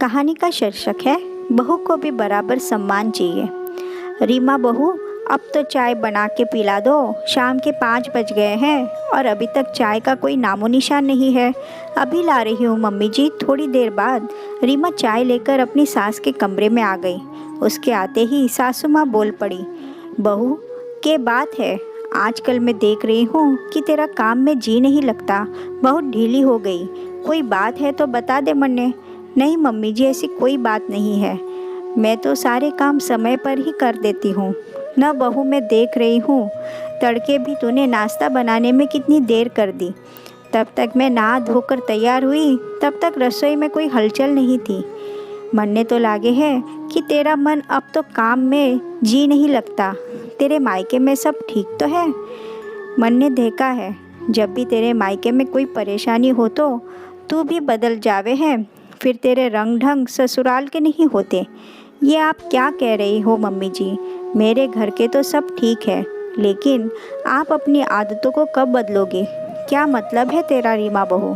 कहानी का शीर्षक है बहू को भी बराबर सम्मान चाहिए। रीमा बहू, अब तो चाय बना के पिला दो। शाम के 5 बज गए हैं और अभी तक चाय का कोई नामो निशान नहीं है। अभी ला रही हूँ मम्मी जी। थोड़ी देर बाद रीमा चाय लेकर अपनी सास के कमरे में आ गई। उसके आते ही सासू माँ बोल पड़ी, बहू के बात है, आजकल मैं देख रही हूँ कि तेरा काम में जी नहीं लगता, बहुत ढीली हो गई। कोई बात है तो बता दे मन्ने। नहीं मम्मी जी, ऐसी कोई बात नहीं है, मैं तो सारे काम समय पर ही कर देती हूँ। न बहू, मैं देख रही हूँ तड़के भी तूने नाश्ता बनाने में कितनी देर कर दी। तब तक मैं नहा धोकर तैयार हुई, तब तक रसोई में कोई हलचल नहीं थी। मन्ने तो लागे है कि तेरा मन अब तो काम में जी नहीं लगता। तेरे मायके में सब ठीक तो है? मन्ने देखा है, जब भी तेरे मायके में कोई परेशानी हो तो तू भी बदल जावे है, फिर तेरे रंग ढंग ससुराल के नहीं होते। ये आप क्या कह रही हो मम्मी जी? मेरे घर के तो सब ठीक है, लेकिन आप अपनी आदतों को कब बदलोगे? क्या मतलब है तेरा रीमा बहू?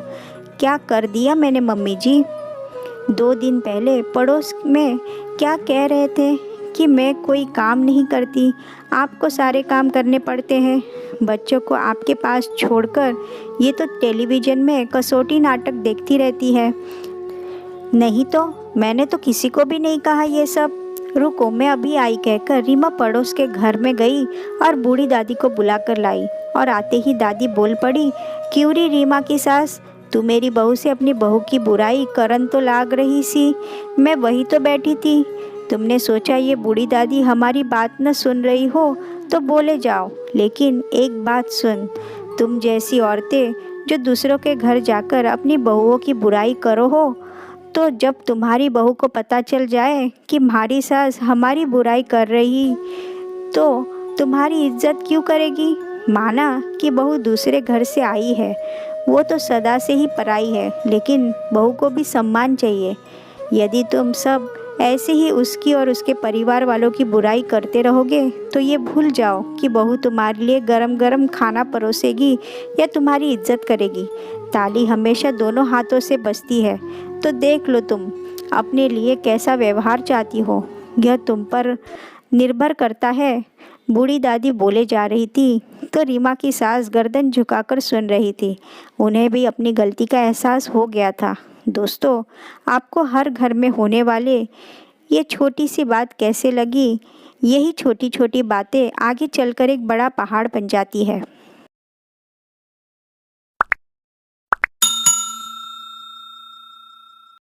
क्या कर दिया मैंने मम्मी जी? 2 दिन पहले पड़ोस में क्या कह रहे थे कि मैं कोई काम नहीं करती, आपको सारे काम करने पड़ते हैं। बच्चों को आपके पास छोड़कर ये तो टेलीविज़न में कसौटी नाटक देखती रहती है। नहीं तो मैंने तो किसी को भी नहीं कहा ये सब। रुको, मैं अभी आई कहकर रीमा पड़ोस के घर में गई और बूढ़ी दादी को बुलाकर लाई। और आते ही दादी बोल पड़ी, क्यों री रीमा की सास, तू मेरी बहू से अपनी बहू की बुराई करन तो लाग रही सी। मैं वही तो बैठी थी। तुमने सोचा ये बूढ़ी दादी हमारी बात न सुन रही हो तो बोले जाओ, लेकिन एक बात सुन, तुम जैसी औरतें जो दूसरों के घर जाकर अपनी बहुओं की बुराई करो हो, तो जब तुम्हारी बहू को पता चल जाए कि हमारी सास हमारी बुराई कर रही, तो तुम्हारी इज्जत क्यों करेगी? माना कि बहू दूसरे घर से आई है, वो तो सदा से ही पराई है, लेकिन बहू को भी सम्मान चाहिए। यदि तुम सब ऐसे ही उसकी और उसके परिवार वालों की बुराई करते रहोगे तो ये भूल जाओ कि बहू तुम्हारे लिए गरम गरम खाना परोसेगी या तुम्हारी इज्जत करेगी। ताली हमेशा दोनों हाथों से बजती है, तो देख लो तुम अपने लिए कैसा व्यवहार चाहती हो, यह तुम पर निर्भर करता है। बूढ़ी दादी बोले जा रही थी तो रीमा की सास गर्दन झुकाकर सुन रही थी। उन्हें भी अपनी गलती का एहसास हो गया था। दोस्तों, आपको हर घर में होने वाले ये छोटी सी बात कैसे लगी? यही छोटी छोटी बातें आगे चलकर एक बड़ा पहाड़ बन जाती है।